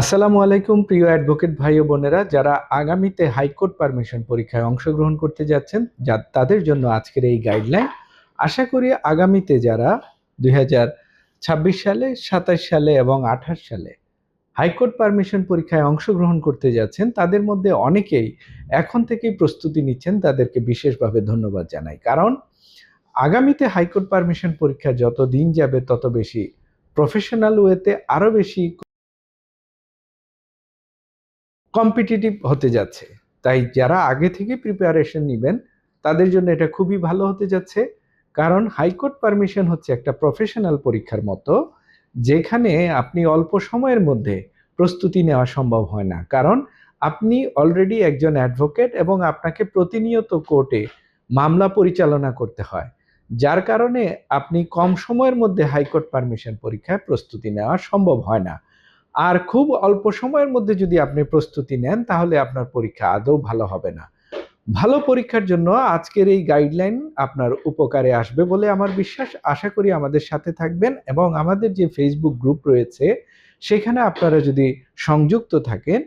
আসসালামু আলাইকুম প্রিয় অ্যাডভোকেট ভাই ও বোনেরা, যারা আগামীতে হাইকোর্ট পারমিশন পরীক্ষায় অংশগ্রহণ করতে যাচ্ছেন তাদের জন্য আজকের এই গাইডলাইন। আশা করি আগামীতে যারা 2026 সালে, 27 সালে এবং 28 সালে হাইকোর্ট পারমিশন পরীক্ষায় অংশগ্রহণ করতে যাচ্ছেন তাদের মধ্যে অনেকেই এখন থেকেই প্রস্তুতি নিচ্ছেন। তাদেরকে বিশেষভাবে ধন্যবাদ জানাই, কারণ আগামীতে হাইকোর্ট পারমিশন পরীক্ষা যত দিন যাবে তত বেশি প্রফেশনাল ওয়েতে আরো বেশি কম্পিটিটিভ হতে যাচ্ছে। তাই যারা আগে থেকে প্রিপারেশন নেবেন তাদের জন্য এটা খুবই ভালো হতে যাচ্ছে, কারণ হাইকোর্ট পারমিশন হচ্ছে একটা প্রফেশনাল পরীক্ষার মতো, যেখানে আপনি অল্প সময়ের মধ্যে প্রস্তুতি নেওয়া সম্ভব হয় না। কারণ আপনি অলরেডি একজন অ্যাডভোকেট এবং আপনাকে প্রতিনিয়ত কোর্টে মামলা পরিচালনা করতে হয়, যার কারণে আপনি কম সময়ের মধ্যে হাইকোর্ট পারমিশন পরীক্ষায় প্রস্তুতি নেওয়া সম্ভব হয় না। আর খুব অল্প সময়ের মধ্যে যদি আপনি প্রস্তুতি নেন তাহলে আপনার পরীক্ষা আদৌ ভালো হবে না। ভালো পরীক্ষার জন্য আজকের এই গাইডলাইন আপনার উপকারে আসবে বলে আমার বিশ্বাস। আশা করি আমাদের সাথে থাকবেন এবং আমাদের যে ফেসবুক গ্রুপ রয়েছে সেখানে আপনারা যদি সংযুক্ত থাকেন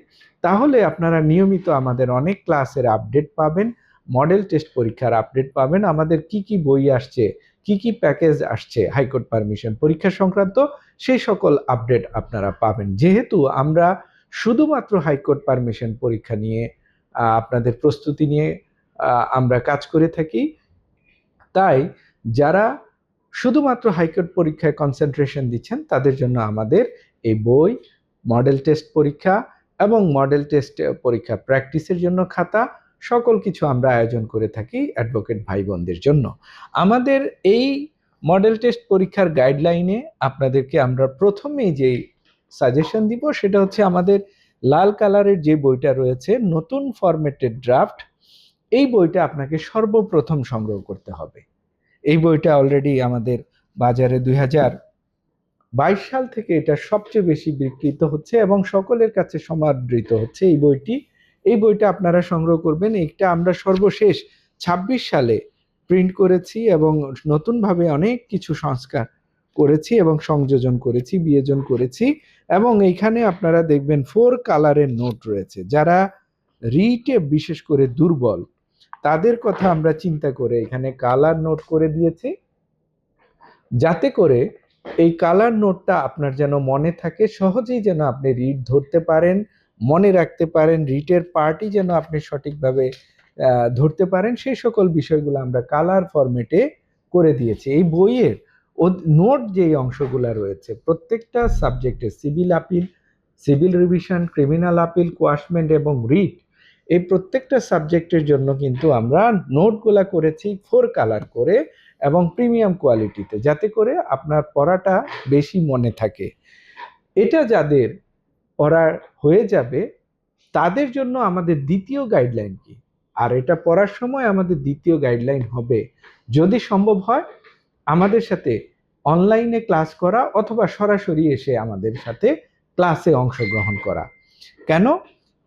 তাহলে আপনারা নিয়মিত আমাদের অনেক ক্লাসের আপডেট পাবেন, মডেল টেস্ট পরীক্ষার আপডেট পাবেন, আমাদের কি কি বই আসছে, কি কি প্যাকেজ আসছে হাইকোর্ট পারমিশন পরীক্ষা সংক্রান্ত, সেই সকল আপডেট আপনারা পাবেন। যেহেতু আমরা শুধুমাত্র হাইকোর্ট পারমিশন পরীক্ষা নিয়ে আপনাদের প্রস্তুতি নিয়ে আমরা কাজ করে থাকি, তাই যারা শুধুমাত্র হাইকোর্ট পরীক্ষায় কনসেন্ট্রেশন দিচ্ছেন তাদের জন্য আমাদের এই বই, মডেল টেস্ট পরীক্ষা এবং মডেল টেস্ট পরীক্ষা প্র্যাকটিসের জন্য খাতা, সকল কিছু আমরা আয়োজন করে থাকি অ্যাডভোকেট ভাই বোনদের জন্য। আমাদের এই মডেল টেস্ট পরীক্ষার গাইডলাইনে আপনাদেরকে আমরা প্রথমেই যে সাজেশন দিব সেটা হচ্ছে আমাদের লাল কালারের যে বইটা রয়েছে নতুন ফরম্যাটেড ড্রাফট, এই বইটা আপনাকে সর্বপ্রথম সংগ্রহ করতে হবে। এই বইটা অলরেডি আমাদের বাজারে 2022 সাল থেকে এটা সবচেয়ে বেশি বিক্রিত হচ্ছে এবং সকলের কাছে সমাদৃত হচ্ছে এই বইটি। এই বইটা আপনারা সংগ্রহ করবেন। এটা আমরা সর্বশেষ 26 সালে প্রিন্ট করেছি এবং নতুনভাবে অনেক কিছু সংস্কার করেছি এবং সংযোজন করেছি, বিয়োজন করেছি। এবং এইখানে আপনারা দেখবেন 4 কালারের নোট রয়েছে। যারা রিটে বিশেষ করে দুর্বল তাদের কথা আমরা চিন্তা করে এখানে কালার নোট করে দিয়েছি, যাতে করে এই কালার নোটটা আপনার যেন মনে থাকে, সহজেই যেন আপনি রিড ধরতে পারেন, মনে রাখতে পারেন, রিটের পার্টি যেন আপনি সঠিকভাবে ধরতে পারেন, সেই সকল বিষয়গুলো আমরা কালার ফরম্যাটে করে দিয়েছি। এই বইয়ের নোট যেই অংশগুলো রয়েছে প্রত্যেকটা সাবজেক্টে, civil appeal, civil revision, criminal appeal, quashment এবং রিট, এই প্রত্যেকটা সাবজেক্টের জন্য কিন্তু আমরা নোটগুলা করেছি 4 কালার করে এবং প্রিমিয়াম কোয়ালিটিতে, যাতে করে আপনার পড়াটা বেশি মনে থাকে। এটা যাদের পড়া হয়ে যাবে তাদের জন্য আমাদের দ্বিতীয় গাইডলাইন কি, আর এটা পড়ার সময় আমাদের দ্বিতীয় গাইডলাইন হবে যদি সম্ভব হয় আমাদের সাথে অনলাইনে ক্লাস করা অথবা সরাসরি এসে আমাদের সাথে ক্লাসে অংশগ্রহণ করা। কেন?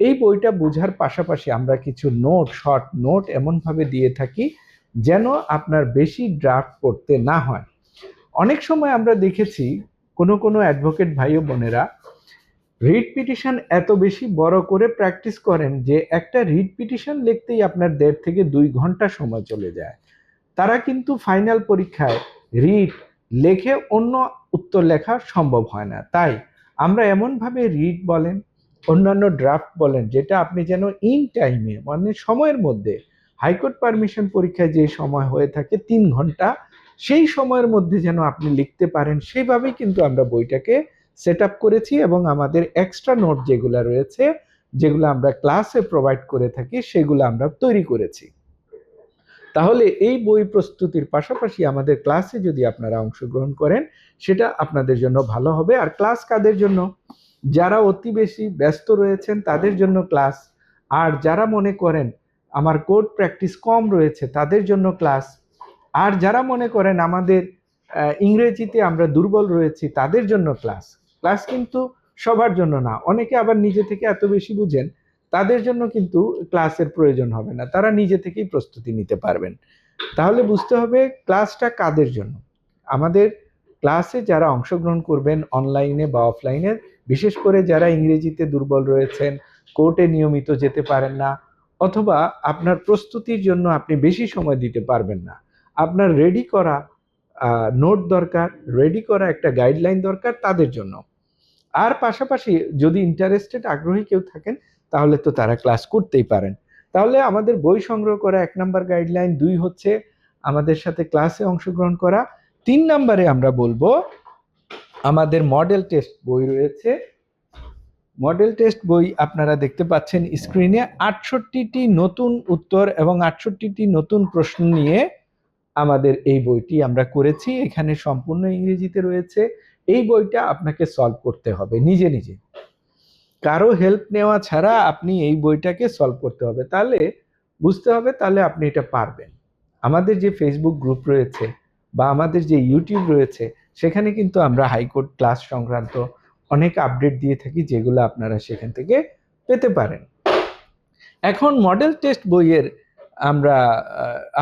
এই বইটা বোঝার পাশাপাশি আমরা কিছু নোট, শর্ট নোট এমনভাবে দিয়ে থাকি যেন আপনার বেশি ড্রাফট পড়তে না হয়। অনেক সময় আমরা দেখেছি কোনো অ্যাডভোকেট ভাই ও বোনেরা রিট পিটিশন এত বেশি বড় করে প্র্যাকটিস করেন যে একটা রিট পিটিশন লিখতেই আপনার 1.5 থেকে 2 ঘন্টা সময় চলে যায়। তারা কিন্তু ফাইনাল পরীক্ষায় রিট লেখে অন্য উত্তর লেখা সম্ভব হয় না। তাই আমরা এমনভাবে রিট বলেন, অন্যান্য ড্রাফট বলেন, যেটা আপনি যেন ইন টাইমে, মানে সময়ের মধ্যে, হাইকোর্ট পারমিশন পরীক্ষায় যে সময় হয়ে থাকে 3 ঘন্টা, সেই সময়ের মধ্যে যেন আপনি লিখতে পারেন, সেইভাবেই কিন্তু আমরা বইটাকে সেট আপ করেছি এবং আমাদের এক্সট্রা নোট যেগুলো রয়েছে, যেগুলো আমরা ক্লাসে প্রোভাইড করে থাকি, সেগুলো আমরা তৈরি করেছি। তাহলে এই বই প্রস্তুতির পাশাপাশি আমাদের ক্লাসে যদি আপনারা অংশগ্রহণ করেন সেটা আপনাদের জন্য ভালো হবে। আর ক্লাস কাদের জন্য? যারা অতি বেশি ব্যস্ত রয়েছেন তাদের জন্য ক্লাস, আর যারা মনে করেন আমার কোড প্র্যাকটিস কম রয়েছে তাদের জন্য ক্লাস, আর যারা মনে করেন আমাদের ইংরেজিতে আমরা দুর্বল রয়েছি তাদের জন্য ক্লাস। ক্লাস কিন্তু সবার জন্য না, অনেকে আবার নিজে থেকে এত বেশি বুঝেন, তাদের জন্য কিন্তু ক্লাসের প্রয়োজন হবে না, তারা নিজে থেকেই প্রস্তুতি নিতে পারবেন। তাহলে বুঝতে হবে ক্লাসটা কাদের জন্য। আমাদের ক্লাসে যারা অংশগ্রহণ করবেন অনলাইনে বা অফলাইনে বিশেষ করে যারা ইংরেজিতে দুর্বল রয়েছেন, কোর্টে নিয়মিত যেতে পারেন না, অথবা আপনার প্রস্তুতির জন্য আপনি বেশি সময় দিতে পারবেন না, আপনার রেডি করা নোট দরকার, রেডি করা একটা গাইডলাইন দরকার তাদের জন্য। আর পাশাপাশি যদি ইন্টারেস্টেড আগ্রহী কেউ থাকেন তাহলে তো তারা ক্লাস করতেই পারেন। তাহলে আমাদের বই সংগ্রহ করা 1 নাম্বার গাইডলাইন, 2 হচ্ছে আমাদের সাথে ক্লাসে অংশগ্রহণ করা, 3 নাম্বারে আমরা বলবো আমাদের মডেল টেস্ট বই রয়েছে। মডেল টেস্ট বই আপনারা দেখতে পাচ্ছেন স্ক্রিনে, 68টি নতুন উত্তর এবং 68টি নতুন প্রশ্ন নিয়ে আমাদের এই বইটি আমরা করেছি। এখানে সম্পূর্ণ ইংরেজিতে রয়েছে। এই বইটা আপনাকে সলভ করতে হবে নিজে নিজে, কারো হেল্প নেওয়া ছাড়া আপনি এই বইটাকে সলভ করতে হবে। তাহলে বুঝতে হবে, তাহলে আপনি এটা পারবেন। আমাদের যে ফেসবুক গ্রুপ রয়েছে বা আমাদের যে ইউটিউব রয়েছে, সেখানে কিন্তু আমরা হাইকোর্ট ক্লাস সংক্রান্ত অনেক আপডেট দিয়ে থাকি, যেগুলো আপনারা সেখান থেকে পেতে পারেন। এখন মডেল টেস্ট বইয়ের আমরা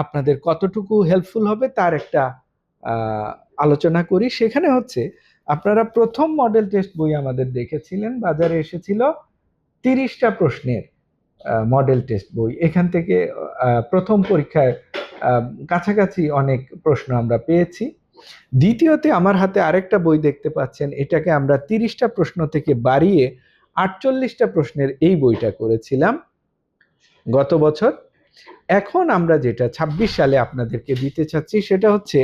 আপনাদের কতটুকু হেল্পফুল হবে তার একটা আলোচনা করি। সেখানে হচ্ছে আপনারা প্রথম মডেল টেস্ট বই আমাদের দেখেছিলেন, বাজারে এসেছিল 30টা প্রশ্নের মডেল টেস্ট বই। এখান থেকে প্রথম পরীক্ষায় কাছাকাছি অনেক প্রশ্ন আমরা পেয়েছি। দ্বিতীয়তে আমার হাতে আরেকটা বই দেখতে পাচ্ছেন, এটাকে আমরা 30টা প্রশ্ন থেকে বাড়িয়ে 48টা প্রশ্নের এই বইটা করেছিলাম গত বছর। এখন আমরা যেটা 26 সালে আপনাদেরকে দিতে চাচ্ছি সেটা হচ্ছে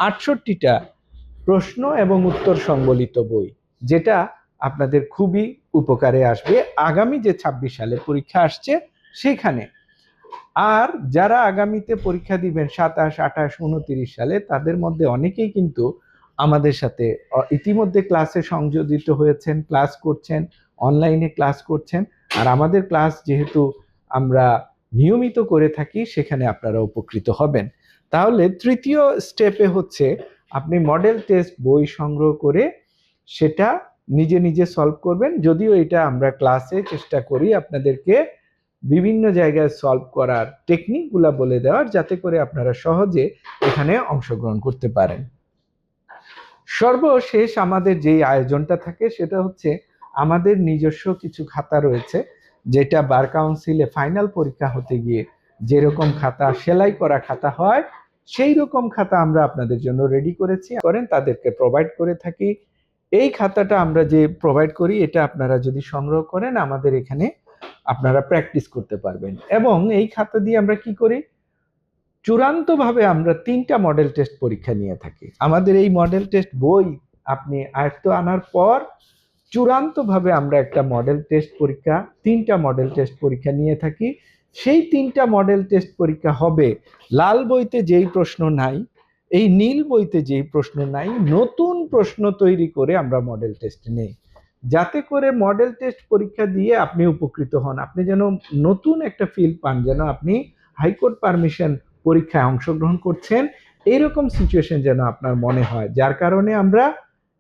68টা প্রশ্ন এবং উত্তর সংবলিত বই, যেটা আপনাদের খুবই উপকারে আসবে আগামী যে 26 সালে পরীক্ষা আসছে সেখানে। আর যারা আগামীতে পরীক্ষা দিবেন 27, 28, 29 সালে, তাদের মধ্যে অনেকেই কিন্তু আমাদের সাথে ইতিমধ্যে ক্লাসে সংযোজিত হয়েছেন, ক্লাস করছেন, অনলাইনে ক্লাস করছেন। আর আমাদের ক্লাস যেহেতু আমরা নিয়মিত করে থাকি, সেখানে আপনারা উপকৃত হবেন। তাহলে তৃতীয় স্টেপে হচ্ছে আপনি মডেল টেস্ট বই সংগ্রহ করে সেটা নিজে নিজে সলভ করবেন। যদিও এটা আমরা ক্লাসে চেষ্টা করি আপনাদেরকে বিভিন্ন জায়গায় সলভ করার টেকনিকগুলা বলে দেওয়ার, যাতে করে আপনারা সহজে এখানে অংশগ্রহণ করতে পারেন। সর্বশেষ আমাদের যেই আয়োজনটা থাকে সেটা হচ্ছে আমাদের নিজস্ব কিছু খাতা রয়েছে, যেটা বার কাউন্সিলে ফাইনাল পরীক্ষা হতে গিয়ে যেরকম খাতা সেলাই করা খাতা হয়, সেই রকম খাতা আমরা আপনাদের জন্য রেডি করেছি, তাদেরকে প্রোভাইড করে থাকি। এই খাতাটা আমরা যে প্রোভাইড করি, এটা আপনারা যদি সংগ্রহ করেন আমাদের এখানে আপনারা প্র্যাকটিস করতে পারবেন। এবং এই খাতা দিয়ে আমরা কি করি, চূড়ান্তভাবে আমরা 3টা মডেল টেস্ট পরীক্ষা নিয়ে থাকি। আমাদের এই মডেল টেস্ট বই আপনি আয়ত্ত আনার পর চূড়ান্তভাবে আমরা একটা মডেল টেস্ট পরীক্ষা, 3টা মডেল টেস্ট পরীক্ষা নিয়ে থাকি। সেই 3টা মডেল টেস্ট পরীক্ষা হবে লাল বইতে যেই প্রশ্ন নাই, এই নীল বইতে যেই প্রশ্ন নাই, নতুন প্রশ্ন তৈরি করে আমরা মডেল টেস্ট নেই, যাতে করে মডেল টেস্ট পরীক্ষা দিয়ে আপনি উপকৃত হন, আপনি যেন নতুন একটা ফিল পান, যেন আপনি হাইকোর্ট পারমিশন পরীক্ষায় অংশগ্রহণ করছেন, এইরকম সিচুয়েশন যেন আপনার মনে হয়। যার কারণে আমরা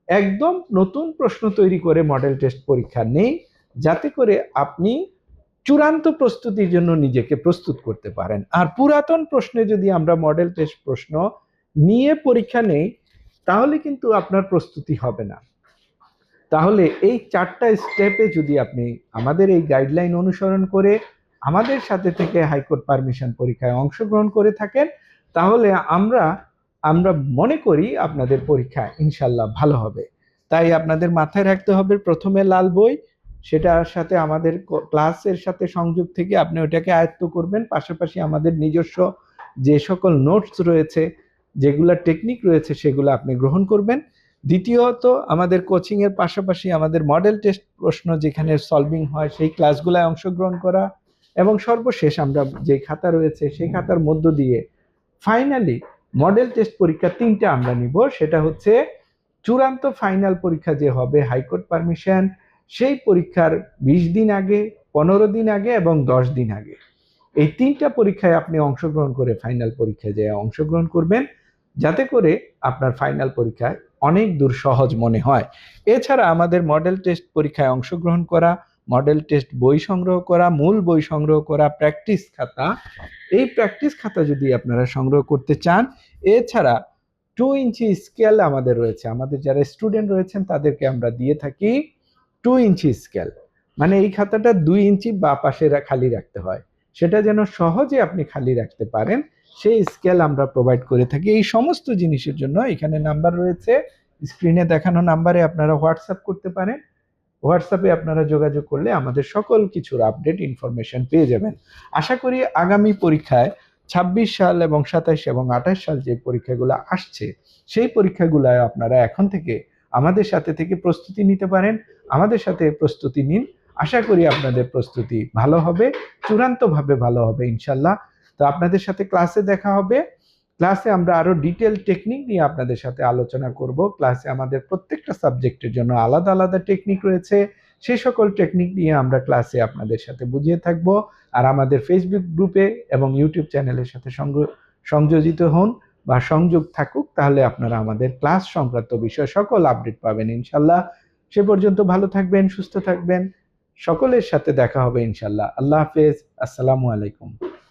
একদম নতুন প্রশ্ন তৈরি করে মডেল টেস্ট পরীক্ষা নেই, যাতে করে আপনি চূড়ান্ত প্রস্তুতির জন্য নিজেকে প্রস্তুত করতে পারেন। আর পুরাতন প্রশ্নে যদি আমরা মডেল টেস্ট প্রশ্ন নিয়ে পরীক্ষা নেই, তাহলে কিন্তু আপনার প্রস্তুতি হবে না। তাহলে এই 4টা স্টেপে যদি আপনি আমাদের এই গাইডলাইন অনুসরণ করে আমাদের সাথে থেকে হাইকোর্ট পারমিশন পরীক্ষায় অংশগ্রহণ করে থাকেন, তাহলে আমরা মনে করি আপনাদের পরীক্ষা ইনশাল্লাহ ভালো হবে। তাই আপনাদের মাথায় রাখতে হবে, প্রথমে লাল বই, সেটার সাথে আমাদের ক্লাসের সাথে সংযোগ থেকে আপনি ওটাকে আয়ত্ত করবেন। পাশাপাশি আমাদের নিজস্ব যে সকল নোটস রয়েছে, যেগুলা টেকনিক রয়েছে, সেগুলো আপনি গ্রহণ করবেন। দ্বিতীয়ত, আমাদের কোচিং এর পাশাপাশি আমাদের মডেল টেস্ট প্রশ্ন যেখানে সলভিং হয় সেই ক্লাসগুলোয় অংশগ্রহণ করা। এবং সর্বশেষ আমরা যে খাতা রয়েছে সেই খাতার মধ্য দিয়ে ফাইনালি মডেল টেস্ট পরীক্ষা 3টা আমরা নিব। সেটা হচ্ছে চূড়ান্ত ফাইনাল পরীক্ষা যে হবে হাইকোর্ট পারমিশন, সেই পরীক্ষার 20 দিন আগে, 15 দিন আগে এবং 10 দিন আগে, এই 3টা পরীক্ষায় আপনি অংশগ্রহণ করে ফাইনাল পরীক্ষায় যে অংশগ্রহণ করবেন, যাতে করে আপনার ফাইনাল পরীক্ষায় অনেক দূর সহজ মনে হয়। এছাড়া আমাদের মডেল টেস্ট পরীক্ষায় অংশগ্রহণ করা, মডেল টেস্ট বই সংগ্রহ করা, মূল বই সংগ্রহ করা, প্র্যাকটিস খাতা, এই প্র্যাকটিস খাতা যদি আপনারা সংগ্রহ করতে চান, এছাড়া 2 ইঞ্চি স্কেল আমাদের রয়েছে। আমাদের যারা স্টুডেন্ট রয়েছেন তাদেরকে আমরা দিয়ে থাকি 2 ইঞ্চি স্কেল, মানে এই খাতাটা 2 ইঞ্চি বা পাশে খালি রাখতে হয়, সেটা যেন সহজে আপনি খালি রাখতে পারেন সেই স্কেল আমরা প্রোভাইড করে থাকি। এই সমস্ত জিনিসের জন্য এখানে নাম্বার রয়েছে, স্ক্রিনে দেখানো নাম্বারে আপনারা হোয়াটসঅ্যাপ করতে পারেন। হোয়াটসঅ্যাপে আপনারা যোগাযোগ করলে আমাদের সকল কিছুর আপডেট ইনফরমেশন পেয়ে যাবেন। আশা করি আগামী পরীক্ষায় 26 সাল এবং 27 এবং 28 সাল যে পরীক্ষাগুলো আসছে সেই পরীক্ষাগুলোয় আপনারা এখন থেকে আমাদের সাথে থেকে প্রস্তুতি নিতে পারেন। আমাদের সাথে প্রস্তুতি নিন, আশা করি আপনাদের প্রস্তুতি ভালো হবে, চূড়ান্তভাবে ভালো হবে ইনশাল্লাহ। তো আপনাদের সাথে ক্লাসে দেখা হবে। ক্লাসে আমরা আরো ডিটেল টেকনিক নিয়ে আপনাদের সাথে আলোচনা করব। ক্লাসে আমাদের প্রত্যেকটা সাবজেক্টের জন্য আলাদা আলাদা টেকনিক রয়েছে, সেই সকল টেকনিক নিয়ে আমরা ক্লাসে আপনাদের সাথে বুঝিয়ে থাকব। আর আমাদের ফেসবুক গ্রুপে এবং ইউটিউব চ্যানেলের সাথে সংযোজিত হন বা সংযোগ থাকুক, তাহলে আপনারা আমাদের ক্লাস সংক্রান্ত বিষয় সকল আপডেট পাবেন ইনশাল্লাহ। সে পর্যন্ত ভালো থাকবেন, সুস্থ থাকবেন, সকলের সাথে দেখা হবে ইনশাল্লাহ। আল্লাহ হাফেজ, আসসালামু আলাইকুম।